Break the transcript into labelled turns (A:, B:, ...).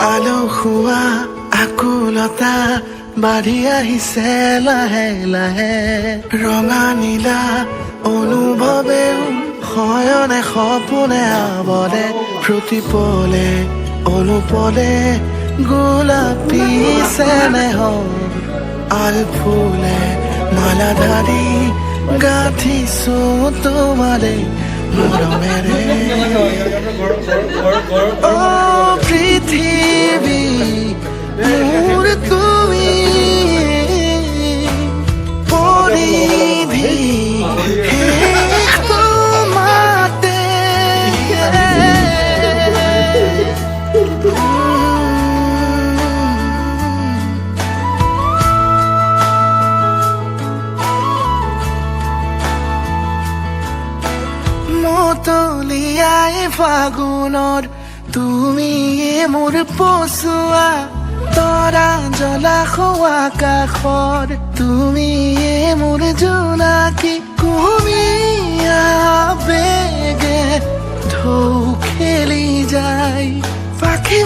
A: আলো খোৱা আকুলতা বাঢ়ি আহিছে লাহে লাহে ৰঙা নীলা অনুভৱেও শয়নে সপোনে আৱৰে প্ৰতিপলে অনুপলে গোলাপী চেনেহৰ আল ফুলে মালা ধাৰি গাঁঠিছো তোমাৰে মৰমেৰে অ পৃথিৱী মোৰ তুমি পৰিধি শেষ তোমাতে মতলীয়াই ফাগুনৰ তুমিয়ে মোৰ পচোৱা তৰা জ্বলা খোৱা কাষৰ তুমিয়ে মোৰ জোনাকী কুমিয়া বেগে ঢৌ খেলি যায় পাখি